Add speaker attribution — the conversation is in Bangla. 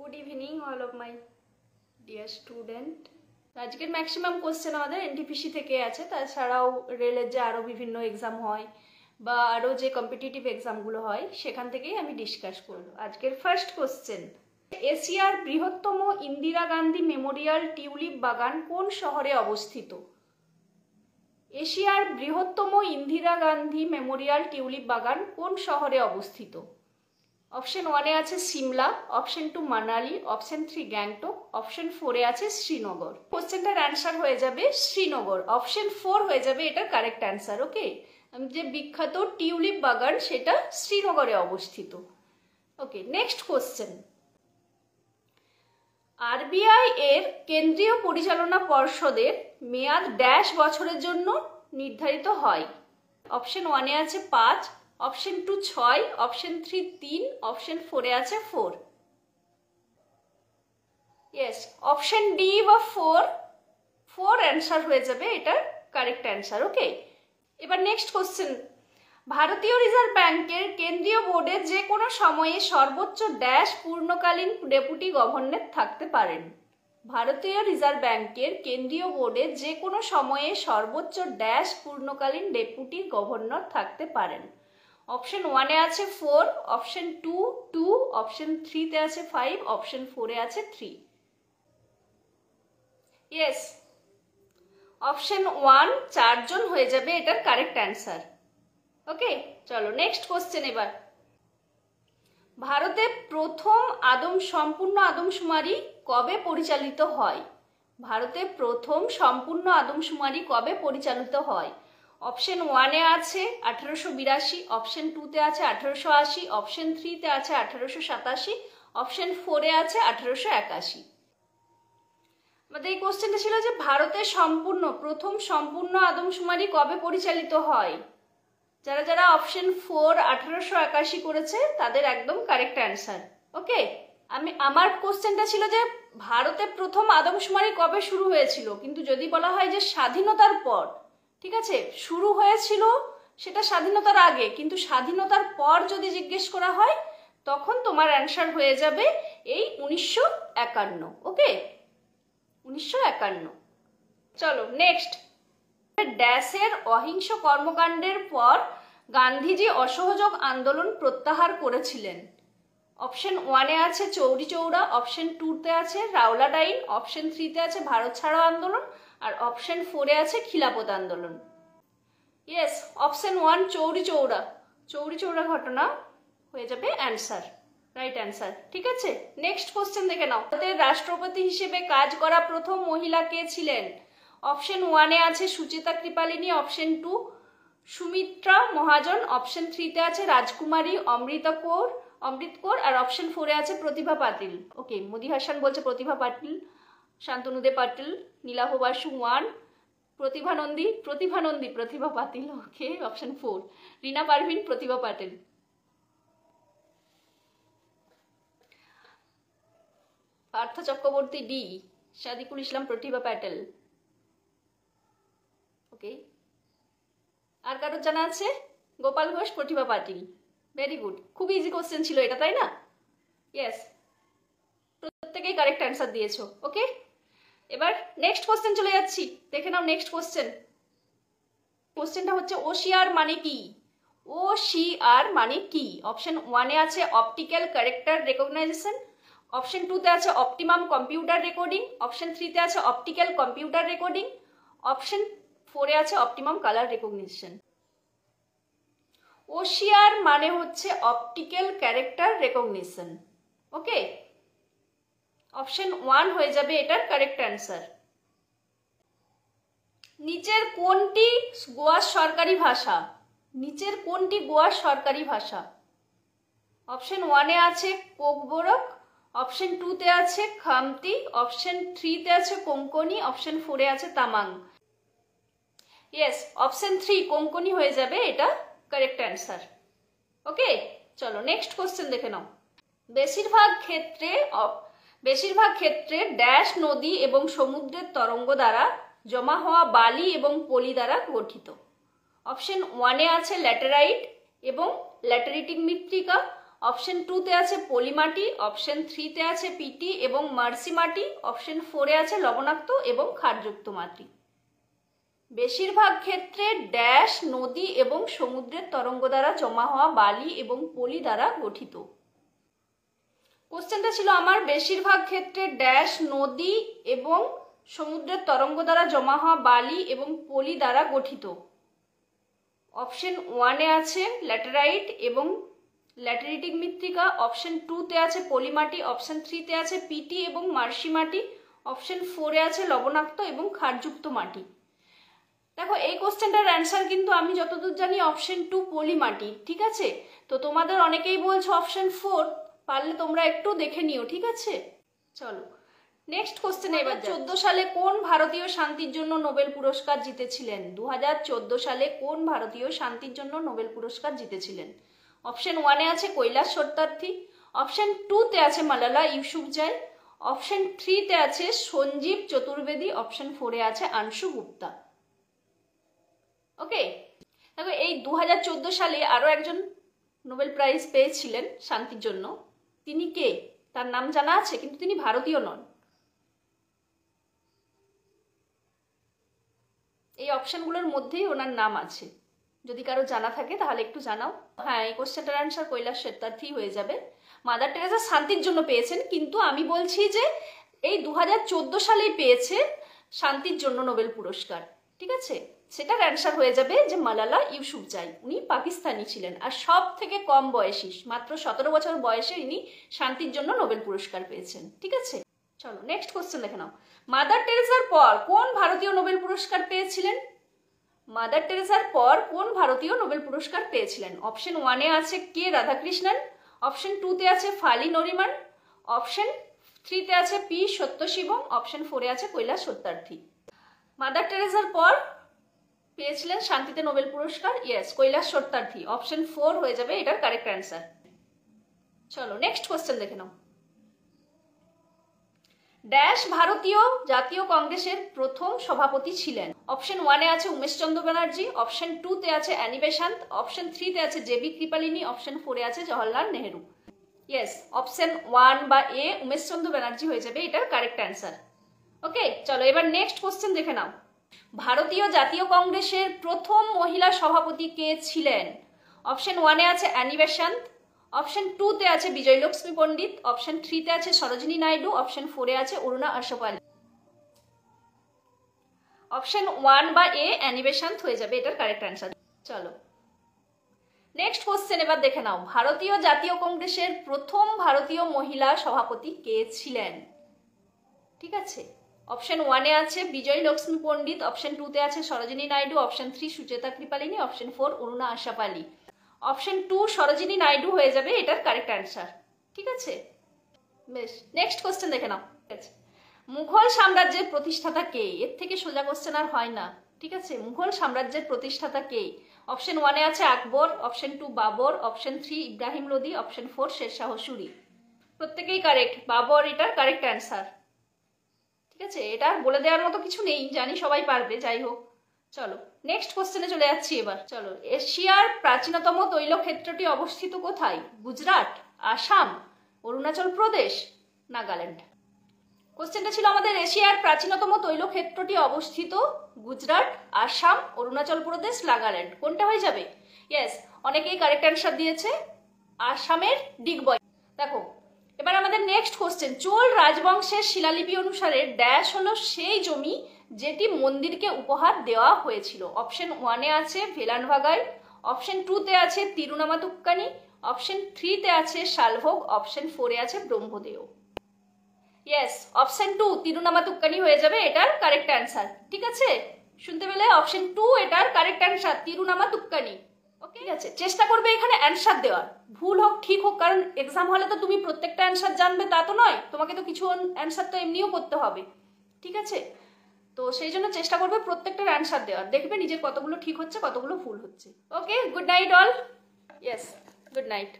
Speaker 1: Good evening all of my dear student. আজকের ম্যাক্সিমাম কোশ্চেন আমাদের এনটিপিসি থেকে আছে, তাছাড়াও রেলের যে আরও বিভিন্ন এক্সাম হয় বা আরও যে কম্পিটিটিভ এক্সামগুলো হয় সেখান থেকেই আমি ডিসকাস করব। আজকের ফার্স্ট কোশ্চেন, এশিয়ার বৃহত্তম ইন্দিরা গান্ধী মেমোরিয়াল টিউলিপ বাগান কোন শহরে অবস্থিত? এশিয়ার বৃহত্তম ইন্দিরা গান্ধী মেমোরিয়াল টিউলিপ বাগান কোন শহরে অবস্থিত? অপশন 1-এ আছে Shimla, option 2 Manali, option 3 Gangtok, option 4-এ আছে শ্রীনগর। কোশ্চেনটার অ্যান্সার হয়ে যাবে শ্রীনগর। অপশন 4 হয়ে যাবে এটার কারেক্ট অ্যান্সার। ওকে, যে বিখ্যাত টিউলিপ বাগান সেটা শ্রীনগরে অবস্থিত। ওকে, নেক্সট কোশ্চেন, আরবিআই এর কেন্দ্রীয় পরিচালনা পর্ষদের মেয়াদ ড্যাশ বছরের জন্য নির্ধারিত হয়? অপশন 1-এ আছে 5, অপশন 2 6, অপশন 3 3, অপশন 4-এ আছে 4। ইয়েস, অপশন ডি বা 4 অ্যান্সার হয়ে যাবে এটার কারেক্ট অ্যান্সার। ওকে, এবার নেক্সট কোশ্চেন, ভারতীয় রিজার্ভ ব্যাংকের কেন্দ্রীয় বোর্ডে যে কোনো সময়ে সর্বোচ্চ ড্যাশ পূর্ণকালীন ডেপুটি গভর্নর থাকতে পারেন? ভারতীয় রিজার্ভ ব্যাংকের কেন্দ্রীয় বোর্ডে যে কোনো সময়ে সর্বোচ্চ ড্যাশ পূর্ণকালীন ডেপুটি গভর্নর থাকতে পারেন? অপশন 1-এ আছে 4, অপশন 2 2, অপশন 3-তে আছে 5, অপশন 4-এ আছে 3। ইয়েস, অপশন 1 4 জন হয়ে যাবে এটার কারেক্ট অ্যান্সার। ওকে, চলো নেক্সট কোশ্চেন। এবার ভারতে প্রথম সম্পূর্ণ আদমশুমারি কবে পরিচালিত হয়? ভারতে প্রথম সম্পূর্ণ আদমশুমারি কবে পরিচালিত হয়? অপশন 1-এ আছে 1882, অপশন 2-তে আছে 1880, অপশন 3-তে আছে 1887, অপশন 4-এ আছে 1881। আমাদের এই কোশ্চেনটা ছিল যে ভারতের প্রথম সম্পূর্ণ আদমশুমারি কবে পরিচালিত হয়? যারা যারা অপশন 4 1881 করেছে তাদের একদম কারেক্ট অ্যান্সার। ওকে, আমার কোশ্চেনটা ছিল যে ভারতে প্রথম আদমশুমারি কবে শুরু হয়েছিল, কিন্তু যদি বলা হয় যে স্বাধীনতার পর, ঠিক আছে, শুরু হয়েছিল সেটা স্বাধীনতার আগে, কিন্তু স্বাধীনতার পর যদি জিজ্ঞেস করা হয় তখন তোমার অ্যান্সার হয়ে যাবে এই 1951। ওকে, 1951। চলো নেক্সট, ড্যাশের অহিংস কর্মকাণ্ডের পর গান্ধীজি অসহযোগ আন্দোলন প্রত্যাহার করেছিলেন? অপশন 1-এ আছে চৌরি চৌরা, অপশন 2-তে আছে রাওলাট আইন, অপশন 3-তে আছে ভারত ছাড়ো আন্দোলন, আর অপশন 4-এ আছে খিলাফত আন্দোলন। ইয়েস, অপশন 1 চৌরি চৌরা ঘটনা হয়ে যাবে অ্যান্সার, রাইট অ্যান্সার। ঠিক আছে, নেক্সট কোশ্চেন দেখে নাও, ভারতের রাষ্ট্রপতি হিসেবে কাজ করা প্রথম মহিলা কে ছিলেন? অপশন 1-এ আছে সুচেতা কৃপালিনী, অপশন 2 সুমিত্রা মহাজন, অপশন 3-তে আছে রাজকুমারী অমৃত কৌর, আর অপশন 4-এ আছে প্রতিভা পাতিল। ওকে, মোদি হাসান বলছে প্রতিভা পাতিল, শান্তনু দে পাটিল, নীলাভ বাসু 1, প্রতিভা পাতিল। ওকে, অপশন 4 রিনা পারভিন, প্রতিভা পাটিল। পার্থ চক্রবর্তী ডি, সাদিকুল ইসলাম, প্রতিভা প্যাটেল। ওকে, আর কারোর জানা আছে? গোপাল ঘোষ, প্রতিভা পাটিল। ভেরি গুড, খুব ইজি কোশ্চেন ছিল এটা, তাই না? ইয়েস, প্রত্যেকেই কারেক্ট অ্যান্সার দিয়েছো। ওকে, এবার নেক্সট কোশ্চেন চলে যাচ্ছি, দেখে নাও নেক্সট কোশ্চেন। কোশ্চেনটা হচ্ছে ওসিআর মানে কি? ওসিআর মানে কি? অপশন 1-এ আছে অপটিক্যাল ক্যারেক্টার রেকগনাইজেশন, অপশন 2-তে আছে অপটিমাম কম্পিউটার রেকর্ডিং, অপশন 3-তে আছে অপটিক্যাল কম্পিউটার রেকর্ডিং, অপশন 4-এ আছে অপটিমাম কালার রেকগনিশন। ওসিআর মানে হচ্ছে অপটিক্যাল ক্যারেক্টার রেকগনিশন। ওকে, অপশন 1 হয়ে যাবে এটার কারেক্ট অ্যান্সার। নিচের কোনটি গোয়ার সরকারি ভাষা? সরকারি ভাষা? অপশন 1-এ আছে কোকবোরক, অপশন 2-তে আছে খামতি, অপশন 3-তে আছে কোঙ্কনি, অপশন 4-এ আছে তামাং। ইয়েস, অপশন 3 কোঙ্কনি হয়ে যাবে এটা কারেক্ট অ্যান্সার। ওকে, চলো নেক্সট কোশ্চেন দেখে নাও। বেশিরভাগ ক্ষেত্রে ড্যাশ নদী এবং সমুদ্রের তরঙ্গ দ্বারা জমা হওয়া বালি এবং পলি দ্বারা গঠিত? অপশন 1-এ আছে ল্যাটেরাইট এবং ল্যাটেরিটিক মৃত্তিকা, অপশন 2-তে আছে পলি মাটি, অপশন 3-তে আছে পিটি এবং মার্সি মাটি, অপশন 4-এ আছে লবণাক্ত এবং ক্ষারযুক্ত মাটি। বেশিরভাগ ক্ষেত্রে ড্যাশ নদী এবং সমুদ্রের তরঙ্গ দ্বারা জমা হওয়া বালি এবং পলি দ্বারা গঠিত। কোশ্চেনটা ছিল আমার বেশিরভাগ ক্ষেত্রে ড্যাশ নদী এবং সমুদ্রের তরঙ্গ দ্বারা জমা হওয়া বালি এবং পলি দ্বারা গঠিত। অপশন 1-এ আছে ল্যাটেরাইট এবং ল্যাটেরিটিক মৃত্তিকা, অপশন 2-তে আছে পলিমাটি, অপশন 3-তে আছে পিটি এবং মার্সি মাটি, অপশন 4-এ আছে লবণাক্ত এবং ক্ষারযুক্ত মাটি। দেখো এই কোশ্চেনটার অ্যান্সার কিন্তু আমি যতদূর জানি অপশন 2 পলিমাটি, ঠিক আছে। তো তোমাদের অনেকেই বলছো অপশন 4, পারলে তোমরা একটু দেখে নিও, ঠিক আছে। চলো নেক্সট কোশ্চেন। এবার 2014 সালে কোন ভারতীয় শান্তির জন্য নোবেল পুরস্কার জিতেছিলেন? 2014 সালে কোন ভারতীয় শান্তির জন্য নোবেল পুরস্কার জিতেছিলেন? অপশন 1-এ আছে কৈলাস সত্যার্থী, অপশন 2-তে আছে মালালা ইউসুফজাই, অপশন 3-তে আছে সঞ্জীব চতুর্বেদী, অপশন 4-এ আছে আংশু গুপ্তা। ওকে, দেখো এই 2014 সালে আরো একজন নোবেল প্রাইজ পেয়েছিলেন শান্তির জন্য। তিনি কে? তার নাম জানা আছে, কিন্তু তিনি ভারতীয় নন। এই অপশনগুলোর মধ্যেই ওনার নাম আছে, যদি কারো জানা থাকে তাহলে একটু জানাও। হ্যাঁ, এই কোশ্চেনটার অ্যান্সার কৈলাস সত্যার্থী হয়ে যাবে। মাদার টেরেসা শান্তির জন্য পেয়েছেন, কিন্তু আমি বলছি যে এই 2014 সালেই পেয়েছে শান্তির জন্য নোবেল পুরস্কার, ঠিক আছে। সেটার অ্যান্সার হয়ে যাবে যে মালালা ইউসুফজাই। উনি পাকিস্তানি ছিলেন আর সব থেকে কম বয়সী, মাত্র 17 বছর বয়সে ইনি শান্তির জন্য নোবেল পুরস্কার পেয়েছেন, ঠিক আছে। চলো নেক্সট কোশ্চেন দেখে নাও। মাদার টেরেসার পর কোন ভারতীয় নোবেল পুরস্কার পেয়েছিলেন? মাদার টেরেসার পর কোন ভারতীয় নোবেল পুরস্কার পেয়েছিলেন? অপশন 1-এ আছে কে রাধাকৃষ্ণন, অপশন 2-তে আছে ফালি নরিমান, অপশন 3-তে আছে পি সত্যশিবম, অপশন 4-এ আছে কৈলাস সত্যার্থী। মাদার টেরেসার পর পেয়েছিলেন শান্তিতে নোবেল পুরস্কার, ইয়েস, কৈলাস সত্যার্থী। অপশন 4 হয়ে যাবে এটার কারেক্ট অ্যান্সার। চলো নেক্সট কোশ্চেন দেখে নাও। ড্যাশ ভারতীয় জাতীয় কংগ্রেসের প্রথম সভাপতি ছিলেন? অপশন 1-এ আছে উমেশচন্দ্র ব্যানার্জি, অপশন 2-তে আছে অ্যানি বেসান্ত, অপশন 3-তে আছে জেবি কৃপালিনী, অপশন 4-এ আছে জওহরলাল নেহেরু। ইয়েস, অপশন 1 বা এ উমেশচন্দ্র ব্যানার্জি হয়ে যাবে এটার কারেক্ট অ্যান্সার। ওকে, চলো এবার নেক্সট কোশ্চেন দেখে নাও। ভারতীয় জাতীয় কংগ্রেসের প্রথম মহিলা সভাপতি কে ছিলেন? অপশন 1-এ আছে অ্যানি বেসান্ত, অপশন 2-তে আছে বিজয়লক্ষ্মী পণ্ডিত, অপশন 3-তে আছে সরোজিনী নাইডু, অপশন 4-এ আছে অরুণা আশোপালি। অপশন 1 বা এ অ্যানি বেসান্ত হয়ে যাবে এটার কারেক্ট অ্যান্সার। চলো নেক্সট কোশ্চেন এবার দেখে নাও। ভারতীয় জাতীয় কংগ্রেসের প্রথম ভারতীয় মহিলা সভাপতি কে ছিলেন? ঠিক আছে, অপশন 1-এ আছে বিজয়লক্ষ্মী পণ্ডিত, অপশন 2-তে আছে সরোজিনী নাইডু, অপশন 3 সুচেতা কৃপালিনী, অপশন 4 অরুণা আশাপালি। অপশন 2 সরোজিনী নাইডু হয়ে যাবে এটার কারেক্ট অ্যান্সার, ঠিক আছে। বেশ, নেক্সট কোশ্চেন দেখে নাও। ঠিক আছে, মুঘল সাম্রাজ্যের প্রতিষ্ঠাতা কে? এর থেকে সোজা কোশ্চেন আর হয় না, ঠিক আছে। মুঘল সাম্রাজ্যের প্রতিষ্ঠাতা কে? অপশন 1-এ আছে Akbar, option 2 Babur, option 3 Ibrahim Lodi, option 4 Sher Shah Suri. প্রত্যেকেই কারেক্ট, বাবর এটার কারেক্ট অ্যান্সার, ঠিক আছে। এটা বলে দেওয়ার মতো কিছু নেই, জানি সবাই পারবে, যাই হোক। চলো নেক্সট কোশ্চেনে চলে যাচ্ছি এবার। চলো, এশিয়ার প্রাচীনতম তৈলক্ষেত্রটি অবস্থিত কোথায়? গুজরাট, আসাম, অরুণাচল প্রদেশ, নাগাল্যান্ড। কোশ্চেনটা ছিল আমাদের এশিয়ার প্রাচীনতম তৈলক্ষেত্রটি অবস্থিত গুজরাট, আসাম, অরুণাচল প্রদেশ, নাগাল্যান্ড। কোনটা হয়ে যাবে? ইয়েস, অনেকেই কারেক্ট অ্যান্সার দিয়েছে আসামের ডিগবয়। দেখো এবার আমাদের নেক্সট কোশ্চেন। চোল রাজবংশের শিলালিপি অনুসারে ড্যাশ হলো সেই জমি যেটি মন্দিরকে উপহার দেওয়া হয়েছিল। অপশন 1-এ আছে ভেলানভাগাই, অপশন 2-তে আছে তিরুনামাতুক্কানি, অপশন 3-তে আছে শালভোগ, অপশন 4-এ আছে ব্রহ্মদেও। ইয়েস, অপশন 2 তিরুনামাতুক্কানি হয়ে যাবে এটার কারেক্ট অ্যান্সার, ঠিক আছে। শুনতে পেলে? অপশন 2 এটার কারেক্ট অ্যান্সার, তিরুনামাতুক্কানি। ওকে, ঠিক আছে, চেষ্টা করবে এখানে অ্যান্সার দেওয়ার, ভুল হোক ঠিক হোক, কারণ এক্সাম হলে তো তুমি প্রত্যেকটা অ্যান্সার জানবে তা তো নয়, তোমাকে তো কিছু অ্যান্সার তো এমনিও করতে হবে, ঠিক আছে। তো সেই জন্য চেষ্টা করবে প্রত্যেকটার অ্যান্সার দেওয়ার, দেখবে নিজের কতগুলো ঠিক হচ্ছে কতগুলো ভুল হচ্ছে। Okay, good night all. Yes, good night.